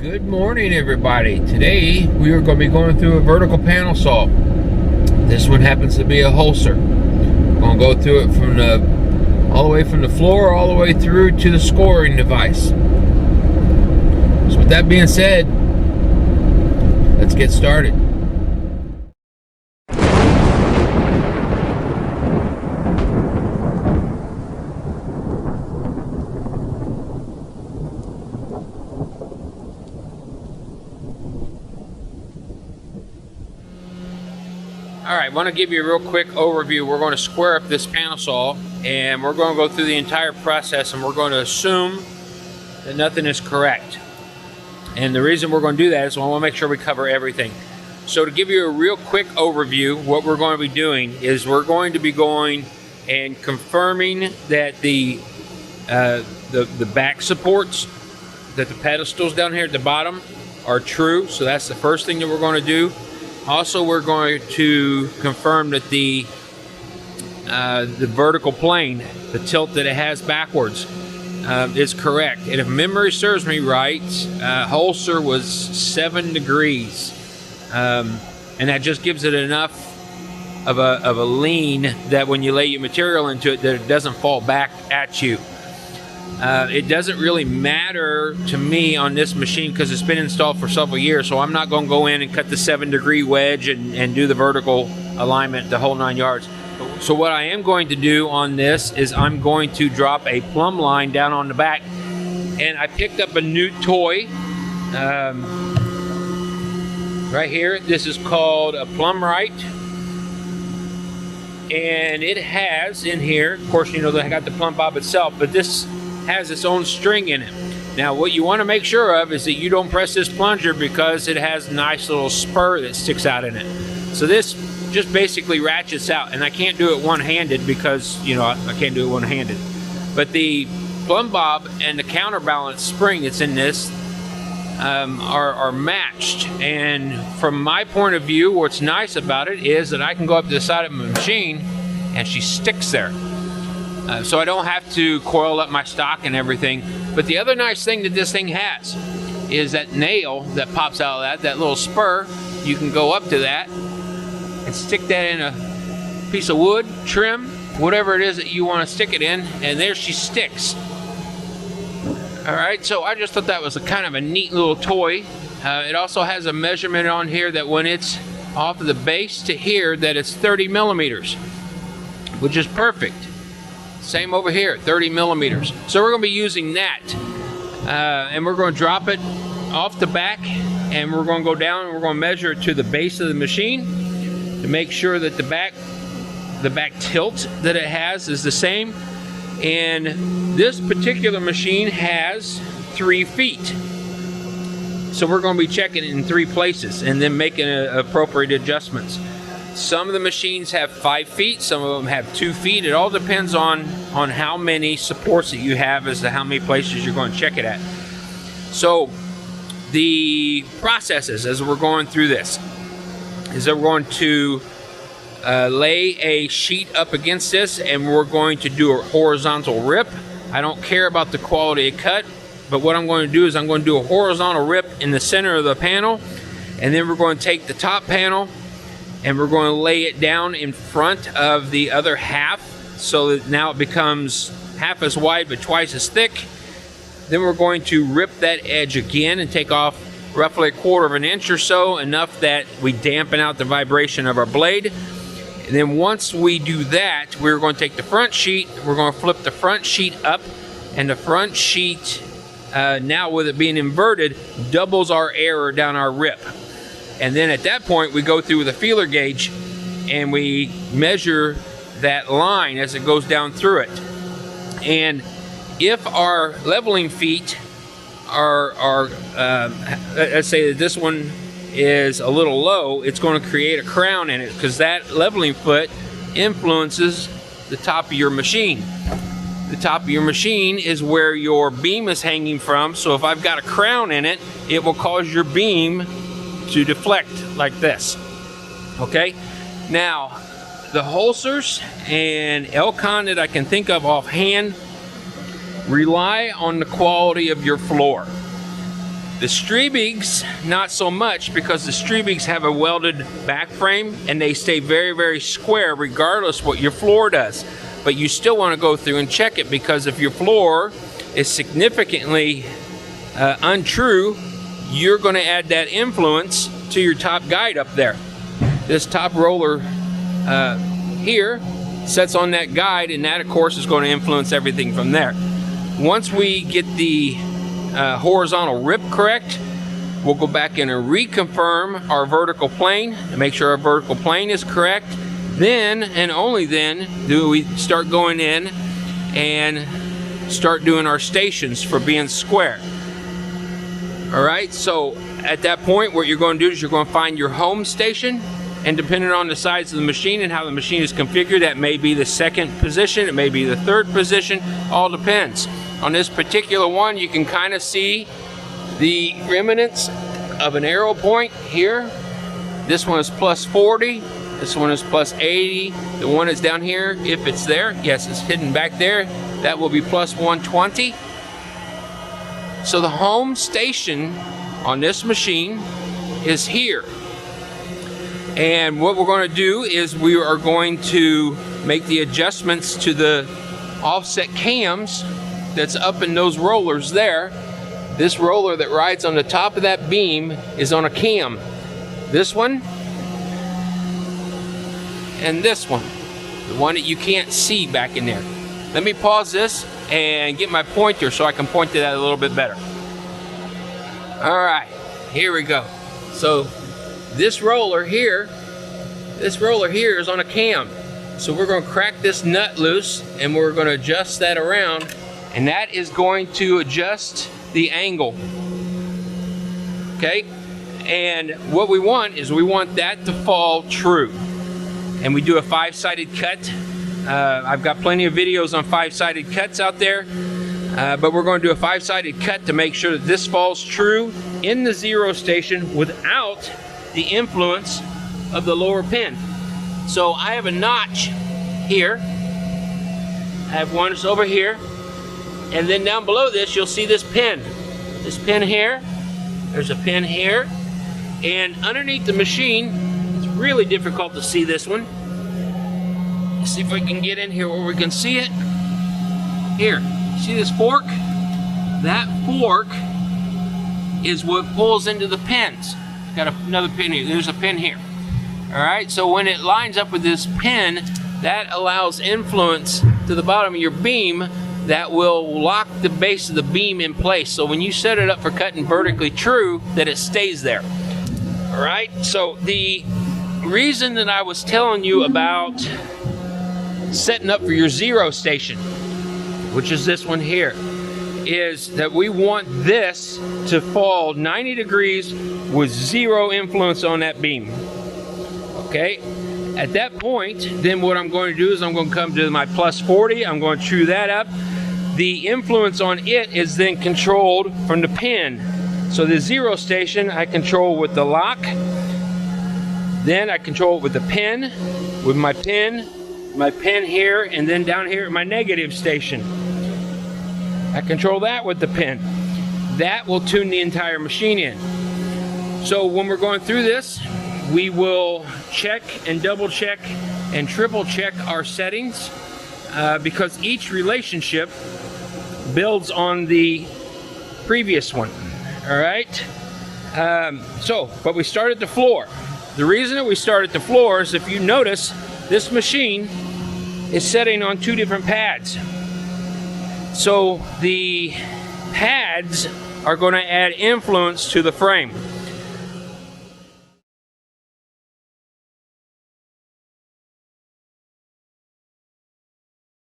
Good morning, everybody. Today we are going to be going through a vertical panel saw. This one happens to be a Holzher. We're going to go through it from all the way from the floor all the way through to the scoring device. So with that being said, let's get started. Alright, I want to give you a real quick overview. We're going to square up this panel saw and we're going to go through the entire process, and we're going to assume that nothing is correct. And the reason we're going to do that is we want to make sure we cover everything. So to give you a real quick overview, what we're going to be doing is we're going to be going and confirming that the back supports, that the pedestals down here at the bottom are true. So that's the first thing that we're going to do. Also, we're going to confirm that the vertical plane, the tilt that it has backwards, is correct. And if memory serves me right, Holzher was 7 degrees, and that just gives it enough of a lean that when you lay your material into it, that it doesn't fall back at you. It doesn't really matter to me on this machine because it's been installed for several years, so I'm not going to go in and cut the 7-degree wedge and do the vertical alignment the whole 9 yards. So what I am going to do on this is I'm going to drop a plumb line down on the back, and I picked up a new toy right here. This is called a plumb right, and it has in here, of course, you know, I got the plumb bob itself, but this has its own string in it. Now what you want to make sure of is that you don't press this plunger because it has a nice little spur that sticks out in it. So this just basically ratchets out, and I can't do it one-handed because, you know, I can't do it one-handed. But the plumb bob and the counterbalance spring that's in this are matched, and from my point of view, what's nice about it is that I can go up to the side of my machine and she sticks there. So I don't have to coil up my stock and everything. But the other nice thing that this thing has is that nail that pops out of that little spur. You can go up to that and stick that in a piece of wood, trim, whatever it is that you want to stick it in, and there she sticks. Alright, so I just thought that was a kind of a neat little toy. It also has a measurement on here that when it's off of the base to here, that it's 30 millimeters, which is perfect. Same over here, 30 millimeters. So we're going to be using that, and we're going to drop it off the back, and we're going to go down and we're going to measure it to the base of the machine to make sure that the back tilt that it has is the same. And this particular machine has 3 feet. So we're going to be checking it in 3 places and then making appropriate adjustments. Some of the machines have 5 feet, some of them have 2 feet. It all depends on how many supports that you have as to how many places you're going to check it at. So the processes as we're going through this is that we're going to lay a sheet up against this, and we're going to do a horizontal rip. I don't care about the quality of cut, but what I'm going to do is I'm going to do a horizontal rip in the center of the panel, and then we're going to take the top panel and we're going to lay it down in front of the other half so that now it becomes half as wide but twice as thick. Then we're going to rip that edge again and take off roughly 1/4 of an inch or so, enough that we dampen out the vibration of our blade. And then once we do that, we're going to take the front sheet, we're going to flip the front sheet up, and the front sheet, now with it being inverted, doubles our error down our rip. And then at that point, we go through with a feeler gauge and we measure that line as it goes down through it. And if our leveling feet are let's say that this one is a little low, it's going to create a crown in it because that leveling foot influences the top of your machine. The top of your machine is where your beam is hanging from, so if I've got a crown in it, it will cause your beam to deflect like this. Okay, now the Holzhers and Elcon that I can think of offhand rely on the quality of your floor. The Striebigs, not so much, because the Striebigs have a welded back frame and they stay very, very square regardless what your floor does. But you still want to go through and check it, because if your floor is significantly untrue, you're going to add that influence to your top guide up there. This top roller here sets on that guide, and that of course is going to influence everything from there. Once we get the horizontal rip correct, we'll go back in and reconfirm our vertical plane to make sure our vertical plane is correct. Then and only then do we start going in and start doing our stations for being square. Alright, so at that point what you're going to do is you're going to find your home station, and depending on the size of the machine and how the machine is configured, that may be the second position, it may be the third position, all depends. On this particular one, you can kind of see the remnants of an arrow point here. This one is plus 40, this one is plus 80, the one that's down here, if it's there, yes, it's hidden back there, that will be plus 120. So the home station on this machine is here. And what we're going to do is we are going to make the adjustments to the offset cams that's up in those rollers there. This roller that rides on the top of that beam is on a cam. This one and this one, the one that you can't see back in there. Let me pause this and get my pointer so I can point to that a little bit better. Alright, here we go. So this roller here is on a cam. So we're going to crack this nut loose and we're going to adjust that around, and that is going to adjust the angle. Okay? And what we want is we want that to fall true. And we do a 5-sided cut. I've got plenty of videos on 5-sided cuts out there. But we're going to do a 5-sided cut to make sure that this falls true in the zero station without the influence of the lower pin. So I have a notch here. I have one that's over here. And then down below this, you'll see this pin. This pin here. There's a pin here. And underneath the machine, it's really difficult to see this one. Let's see if I can get in here where we can see it. Here, see this fork? That fork is what pulls into the pins. Got another pin here. There's a pin here. Alright, so when it lines up with this pin, that allows influence to the bottom of your beam that will lock the base of the beam in place. So when you set it up for cutting vertically true, that it stays there. Alright, so the reason that I was telling you about setting up for your zero station, which is this one here, is that we want this to fall 90 degrees with zero influence on that beam. Okay? At that point, then what I'm going to do is I'm going to come to my plus 40, I'm going to true that up. The influence on it is then controlled from the pin. So the zero station I control with the lock, then I control it with the pin, with my pin here, and then down here at my negative station. I control that with the pin. That will tune the entire machine in. So when we're going through this, we will check and double check and triple check our settings because each relationship builds on the previous one. All right. But we start at the floor. The reason that we start at the floor is, if you notice, this machine is setting on 2 different pads. So the pads are going to add influence to the frame.